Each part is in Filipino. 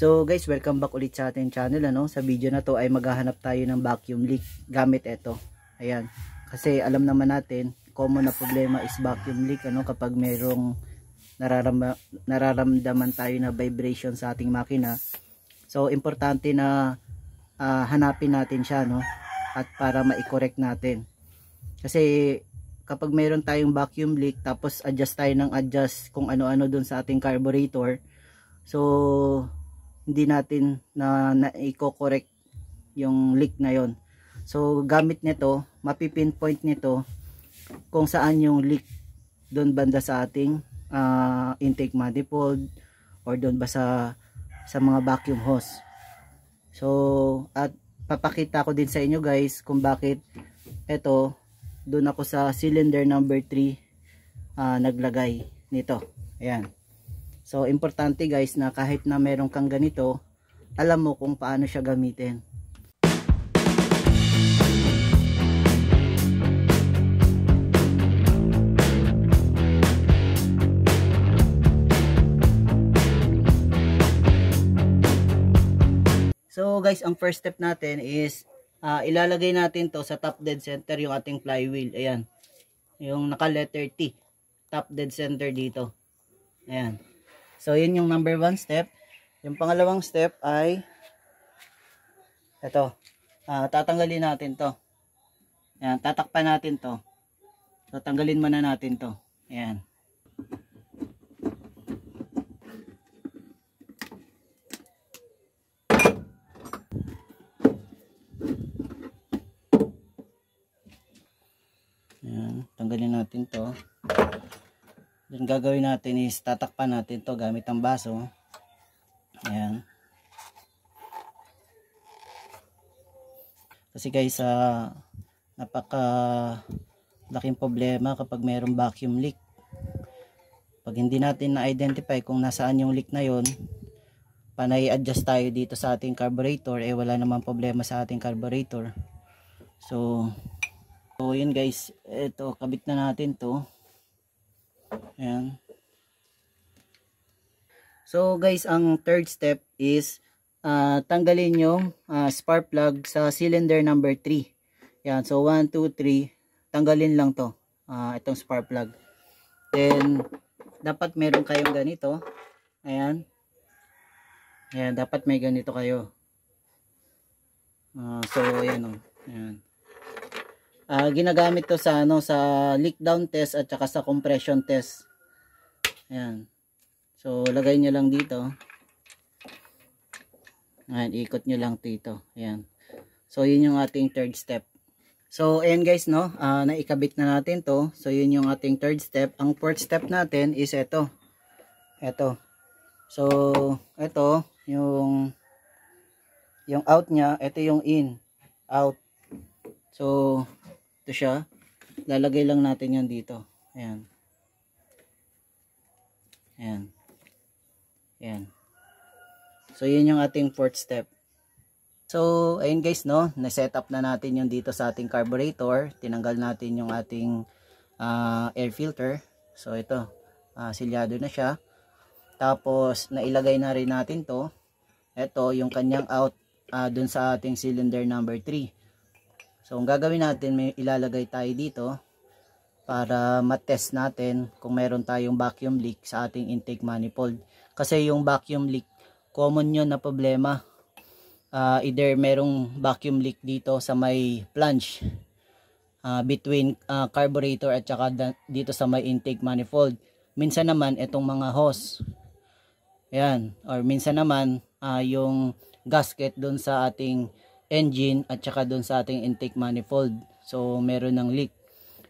So guys, welcome back ulit sa ating channel. Sa video na to ay maghahanap tayo ng vacuum leak gamit ito. Ayan. Kasi alam naman natin, common na problema is vacuum leak kapag mayroong nararamdaman tayo na vibration sa ating makina. So importante na hanapin natin siya at para ma-correct natin. Kasi kapag mayroon tayong vacuum leak tapos adjust tayo ng adjust kung ano-ano dun sa ating carburetor, so hindi natin na i-correct yung leak na yon. So gamit nito, mapipinpoint nito kung saan yung leak doon banda sa ating intake manifold or doon ba sa mga vacuum hose. So at papakita ko din sa inyo guys kung bakit ito doon ako sa cylinder number 3 naglagay nito. Ayan. So importante guys na kahit na meron kang ganito, alam mo kung paano siya gamitin. So guys, ang first step natin is ilalagay natin to sa top dead center yung ating flywheel. Ayan. Yung naka letter T. Top dead center dito. Ayan. So yun yung number 1 step. Yung pangalawang step ay ito. Tatanggalin natin to. Ayan, tatakpan natin to. So tanggalin muna natin to. Ayan. Ayan, tanggalin natin to. Yung gagawin natin is tatakpan natin to gamit ang baso. Ayan. Kasi guys, napaka laking problema kapag mayroong vacuum leak. Pag hindi natin na-identify kung nasaan yung leak na yon, panay adjust tayo dito sa ating carburetor, wala namang problema sa ating carburetor. So yun guys, ito kabit na natin to. Ayan. So guys, ang third step is tanggalin yung spark plug sa cylinder number 3. Ayan, so 1, 2, 3, tanggalin lang to, itong spark plug. Then dapat meron kayong ganito. Ayan. Ayan, dapat may ganito kayo. So ayan ayan. Ginagamit to sa sa leak down test at saka sa compression test. Ayan. So lagay nyo lang dito. Ayan, ikot nyo lang dito. Ayan. So yun yung ating third step. So ayan guys naikabit na natin to. So yun yung ating third step. Ang fourth step natin is ito. Ito. So ito yung out nya, ito yung in, out. So ito siya. Lalagay lang natin yan dito. Ayan. Ayan. Ayan. So yun yung ating fourth step. So ayun guys na-set up na natin yung dito sa ating carburetor. Tinanggal natin yung ating air filter. So ito, silyado na siya. Tapos nailagay na rin natin to. Ito yung kanyang out dun sa ating cylinder number 3. So ang gagawin natin, may ilalagay tayo dito para matest natin kung meron tayong vacuum leak sa ating intake manifold. Kasi yung vacuum leak, common yun na problema. Either merong vacuum leak dito sa may flange between carburetor at saka dito sa may intake manifold. Minsan naman itong mga hose. Ayan. Or minsan naman yung gasket dun sa ating engine at saka dun sa ating intake manifold. So meron ng leak.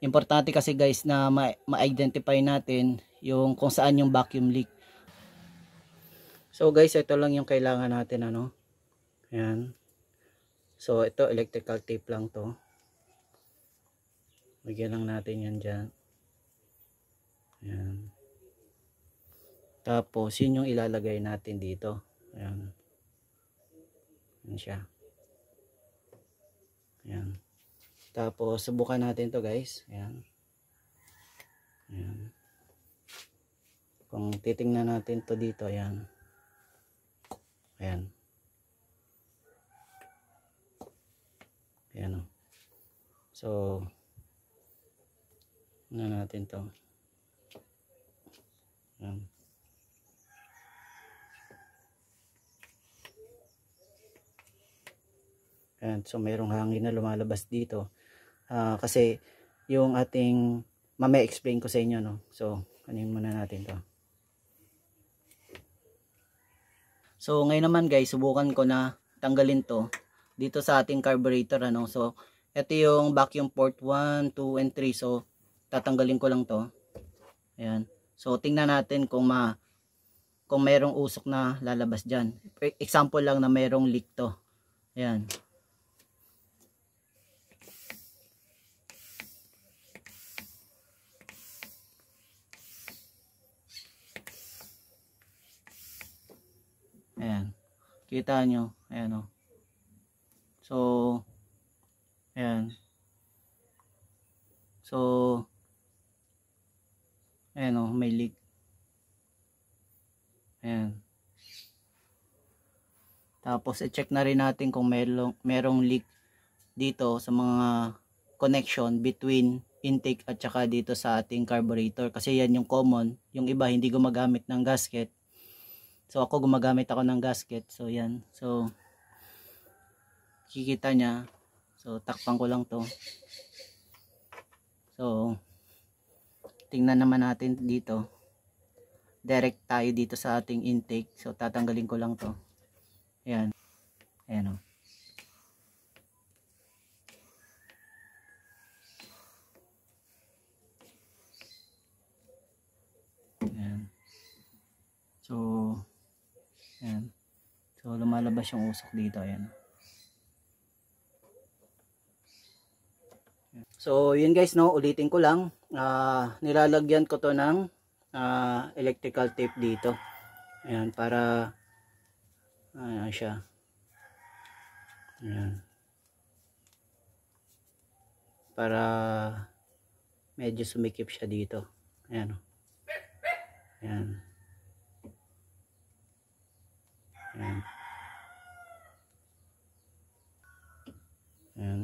Importante kasi guys na ma-identify natin yung kung saan yung vacuum leak. So guys, ito lang yung kailangan natin Ayan. So ito electrical tape lang to. Lagyan lang natin yan dyan. Ayan. Tapos yun yung ilalagay natin dito. Ayan. Ayan siya. Ayan. Tapos subukan natin to guys. Ayan. Ayan. Kung titingnan natin to dito, ayan. Ayan. Ayan o. So, ano natin to. Ayan. Ayan. So, mayroong hangin na lumalabas dito. Kasi, yung ating, mamaya explain ko sa inyo, no. So, kanin muna natin to. So, ngayon naman guys, subukan ko na tanggalin to dito sa ating carburetor, ano. So, ito yung vacuum port 1, 2, and 3. So, tatanggalin ko lang to. Ayan. So, tingnan natin kung mayroong usok na lalabas dyan. Example lang na mayroong leak to. Ayan. Ayan. Kita nyo. Ayan o. So, ayan. So, ayan o. May leak. Ayan. Tapos, i-check na rin natin kung merong leak dito sa mga connection between intake at saka dito sa ating carburetor. Kasi yan yung common. Yung iba hindi gumagamit ng gasket. So, ako gumagamit ako ng gasket. So, yan. So, kikita niya. So, takpan ko lang to. So, tingnan naman natin dito. Direct tayo dito sa ating intake. So, tatanggalin ko lang to. Ayan. Ayan o. Ayan. So, ayan. So, lumalabas yung usok dito. Ayan. So, yun guys, no, ulitin ko lang. Nilalagyan ko to ng electrical tape dito. Ayan, para ayan siya. Ayan. Para medyo sumikip siya dito. Ayan. Ayan. Ayan. Ayan.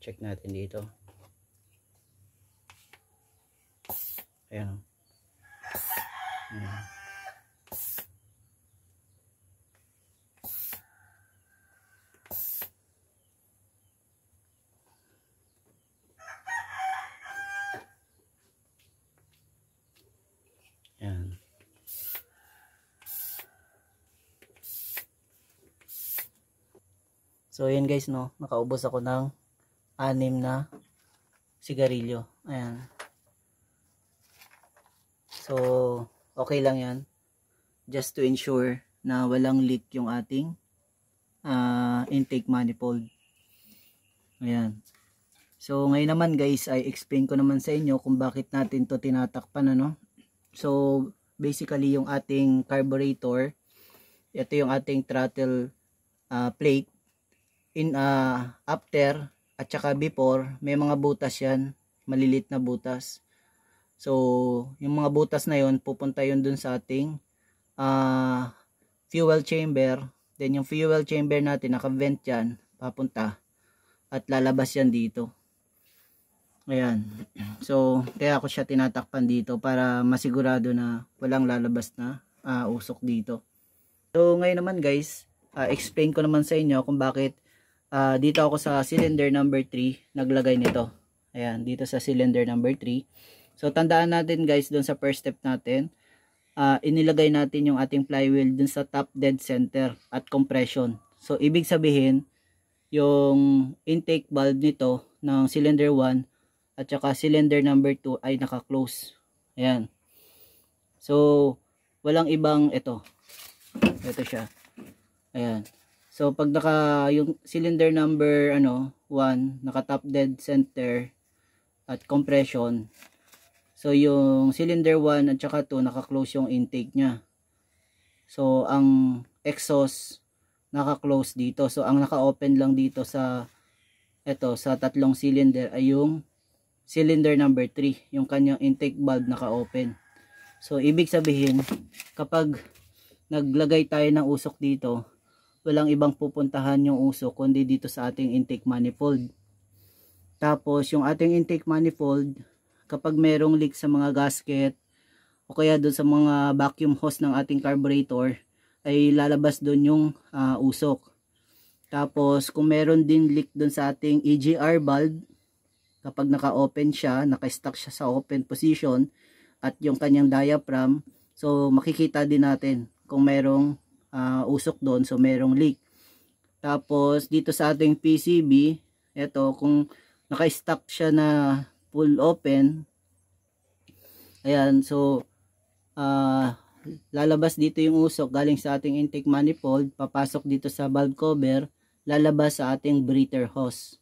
Check natin dito. Ayan. Ayan. Ayan. So, ayan guys, no. Nakaubos ako ng 6 na sigarilyo. Ayan. So, okay lang yan. Just to ensure na walang leak yung ating intake manifold. Ayan. So, ngayon naman guys, ay explain ko naman sa inyo kung bakit natin to tinatakpan, ano. So, basically yung ating carburetor, ito yung ating throttle plate. After at saka before, may mga butas yan, malilit na butas. So, yung mga butas na yon pupunta yun dun sa ating fuel chamber. Then yung fuel chamber natin, naka-vent yan, papunta at lalabas yan dito. Ayan. So, kaya ako siya tinatakpan dito para masigurado na walang lalabas na usok dito. So, ngayon naman guys, explain ko naman sa inyo kung bakit dito ako sa cylinder number 3 naglagay nito. Ayan, dito sa cylinder number 3. So, tandaan natin guys, dun sa first step natin, inilagay natin yung ating flywheel dun sa top dead center at compression. So, ibig sabihin, yung intake valve nito ng cylinder 1 at saka cylinder number 2 ay naka-close. Ayan. So, walang ibang ito. Ito siya. Ayan. So, pag yung cylinder number 1, naka top dead center at compression. So, yung cylinder 1 at saka 2, naka-close yung intake niya. So, ang exhaust naka-close dito. So, ang naka-open lang dito sa sa tatlong cylinder ay yung cylinder number 3. Yung kanyang intake valve naka-open. So, ibig sabihin, kapag naglagay tayo ng usok dito, walang ibang pupuntahan yung usok kundi dito sa ating intake manifold. Tapos yung ating intake manifold, kapag merong leak sa mga gasket o kaya doon sa mga vacuum hose ng ating carburetor, ay lalabas doon yung usok. Tapos kung meron din leak doon sa ating EGR valve, kapag naka-open siya, naka-stuck siya sa open position at yung kanyang diaphragm, so makikita din natin kung merong usok doon, so merong leak. Tapos dito sa ating PCB, eto kung naka-stuck siya na full open, ayan, so lalabas dito yung usok galing sa ating intake manifold, papasok dito sa valve cover, lalabas sa ating breather hose.